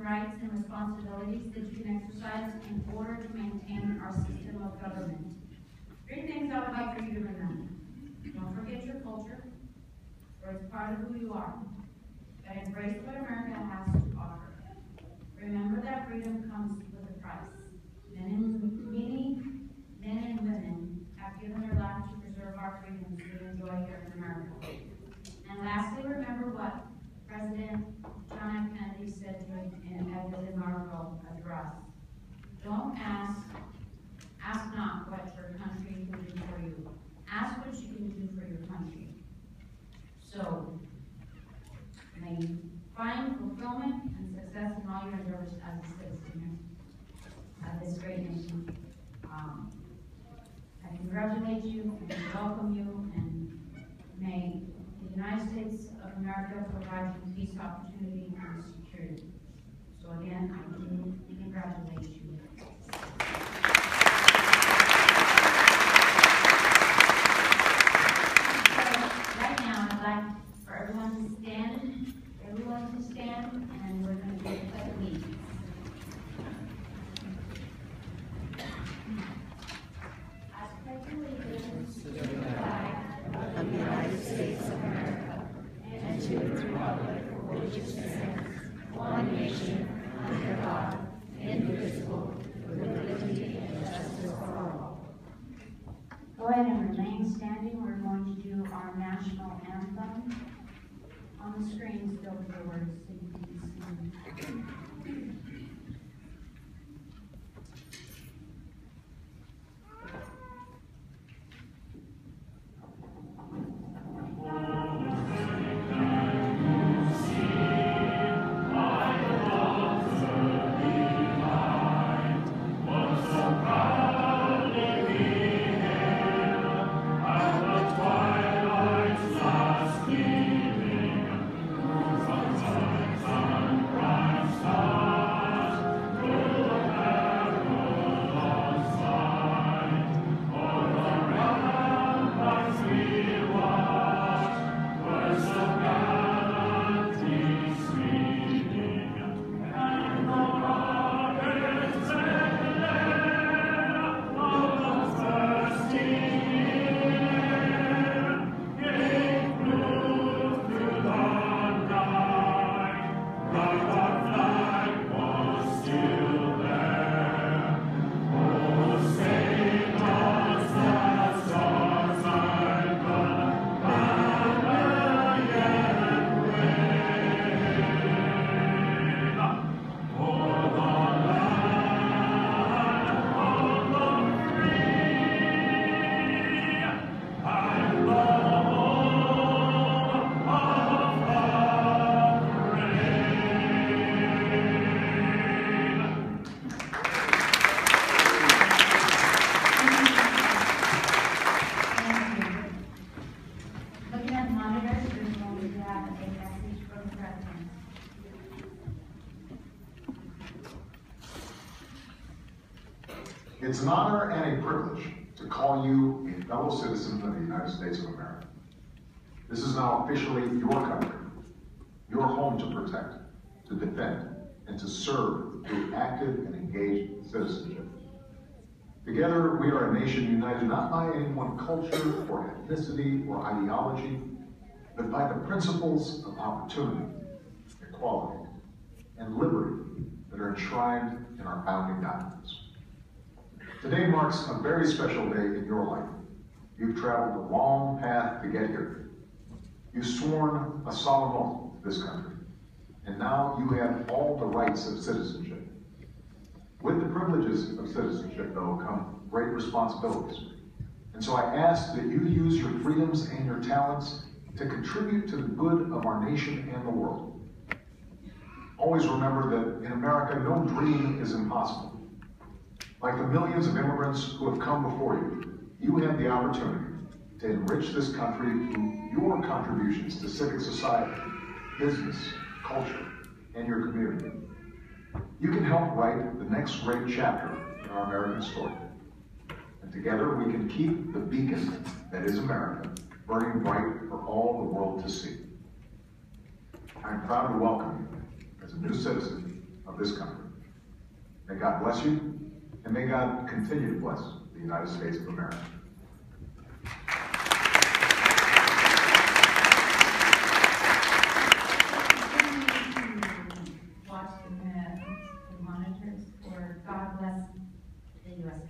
rights and responsibilities that you can exercise in order to maintain our system of government. 3 things I would like for you to remember. Don't forget your culture, for it's part of who you are, but embrace what America has to offer. Remember that freedom comes with a price. Many men and women have given their lives to preserve our freedoms we enjoy here in America. And lastly, remember what President John F. Kennedy said at his inaugural address. Don't ask not what your country can do for you. Ask what you can do for your country. So, may you find fulfillment and success in all your endeavors as a citizen of this great nation. I congratulate you and welcome you, and may the United States of America provide you peace, opportunity, and security. So again, I do congratulate you. Everyone to stand, and we're going to do a pledge of allegiance. I pledge allegiance to the flag of the United States of America and to the republic for which it stands, one nation, under God, indivisible, with liberty and justice for all. Go ahead and remain standing. We're going to do our national anthem. On the screen, still with the words, so you can see. It's an honor and a privilege to call you a fellow citizen of the United States of America. This is now officially your country, your home to protect, to defend, and to serve through active and engaged citizenship. Together, we are a nation united not by any one culture or ethnicity or ideology, but by the principles of opportunity, equality, and liberty that are enshrined in our founding documents. Today marks a very special day in your life. You've traveled a long path to get here. You've sworn a solemn oath to this country, and now you have all the rights of citizenship. With the privileges of citizenship, though, come great responsibilities. And so I ask that you use your freedoms and your talents to contribute to the good of our nation and the world. Always remember that in America, no dream is impossible. Like the millions of immigrants who have come before you, you have the opportunity to enrich this country through your contributions to civic society, business, culture, and your community. You can help write the next great chapter in our American story. And together we can keep the beacon that is America burning bright for all the world to see. I'm proud to welcome you as a new citizen of this country. May God bless you, and may God continue to bless the United States of America. Watch the monitors for God bless the USA.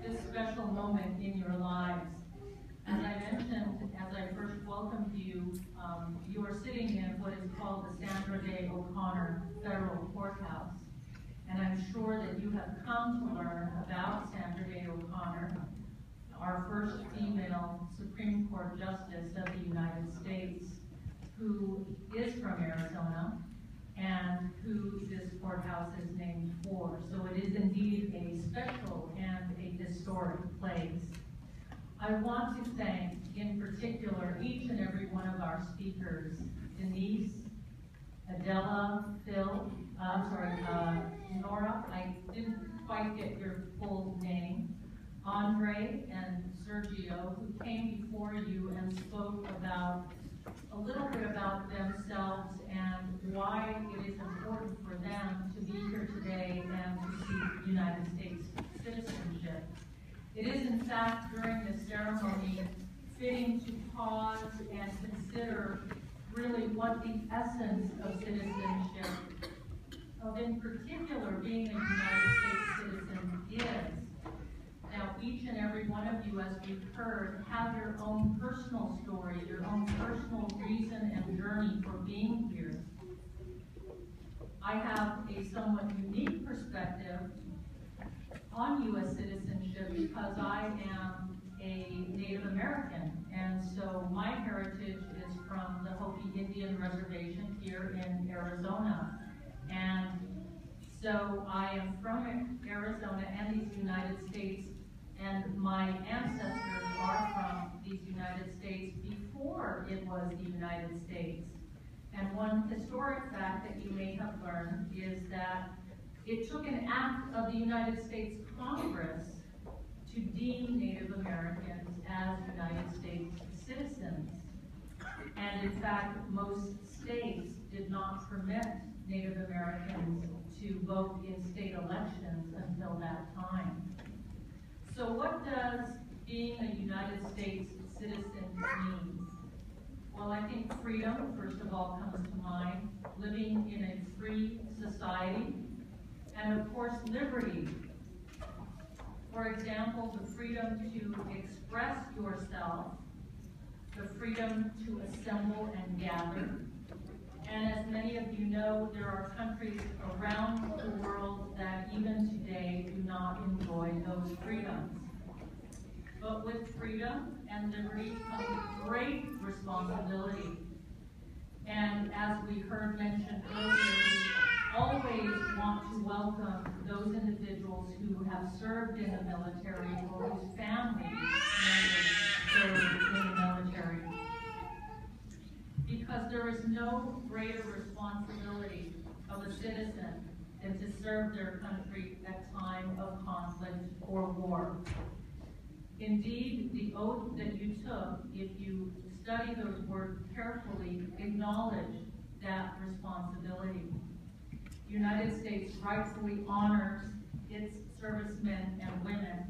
This special moment in your lives. As I mentioned, as I first welcomed you, you are sitting in what is called the Sandra Day O'Connor Federal Courthouse. And I'm sure that you have come to learn about Sandra Day O'Connor, our first female Supreme Court Justice of the United States, who is from Arizona, and who this courthouse is named for. So it is indeed a special and a historic place. I want to thank, in particular, each and every one of our speakers, Denise, Adela, Phil, Nora, I didn't quite get your full name, Andre and Sergio, who came before you and spoke about a little bit about themselves and why it is important for them to be here today and to seek United States citizenship. It is, in fact, during this ceremony, fitting to pause and consider really what the essence of citizenship, of in particular being a United States citizen, is. Now, each and every one of you, as we've heard, have your own personal story, your own personal reason and journey for being here. I have a somewhat unique perspective on U.S. citizenship because I am a Native American, and so my heritage is from the Hopi Indian Reservation here in Arizona. And so I am from Arizona and these United States, and my ancestors are from these United States before it was the United States. And one historic fact that you may have learned is that it took an act of the United States Congress to deem Native Americans as United States citizens. And in fact, most states did not permit Native Americans to vote in state elections until that time. So what does being a United States citizen mean? Well, I think freedom, first of all, comes to mind, living in a free society, and of course, liberty. For example, the freedom to express yourself, the freedom to assemble and gather. And as many of you know, there are countries around the world that even today do not enjoy those freedoms. But with freedom and liberty comes great responsibility. And as we heard mentioned earlier, we always want to welcome those individuals who have served in the military or whose families served in the military. Because there is no greater responsibility of a citizen than to serve their country at time of conflict or war. Indeed, the oath that you took, if you study those words carefully, acknowledge that responsibility. The United States rightfully honors its servicemen and women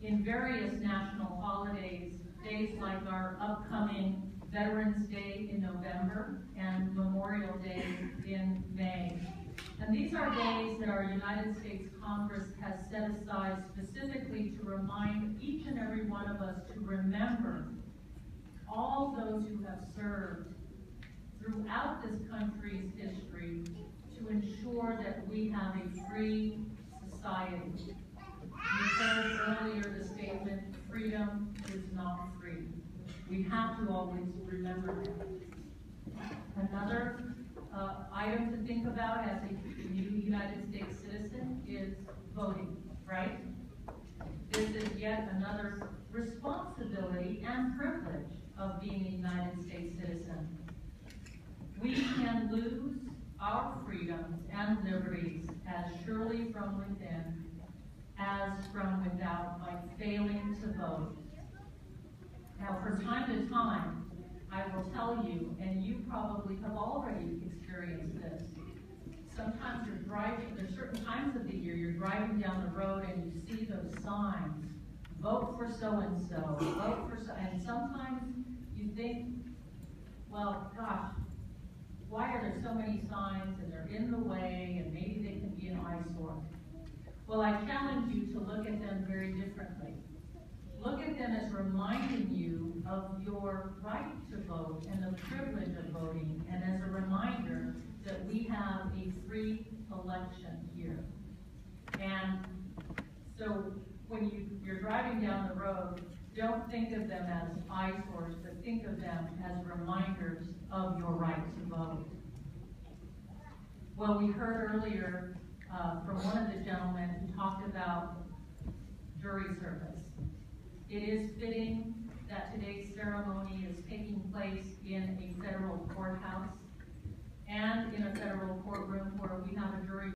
in various national holidays, days like our upcoming Veterans Day in November and Memorial Day in May. And these are days that our United States Congress has set aside specifically to remind each and every one of us to remember all those who have served throughout this country's history to ensure that we have a free society. You heard earlier the statement, freedom is not free. We have to always remember that. Another item to think about as a new United States citizen is voting, right? This is yet another responsibility and privilege of being a United States citizen. We can lose our freedoms and liberties as surely from within as from without by failing to vote. Now, from time to time, I will tell you, and you probably have already experienced this, sometimes you're driving, there's certain times of the year you're driving down the road and you see those signs, vote for so-and-so, vote for so, and sometimes you think, well, gosh, why are there so many signs and they're in the way and maybe they can be an eyesore? Well, I challenge you to look at them very differently. Look at them as reminding you of your right to vote and the privilege of voting, and as a reminder that we have a free election here. And so when you're driving down the road, don't think of them as eyesores, but think of them as reminders of your right to vote. Well, we heard earlier from one of the gentlemen who talked about jury service. It is fitting that today's ceremony is taking place in a federal courthouse and in a federal courtroom where we have a jury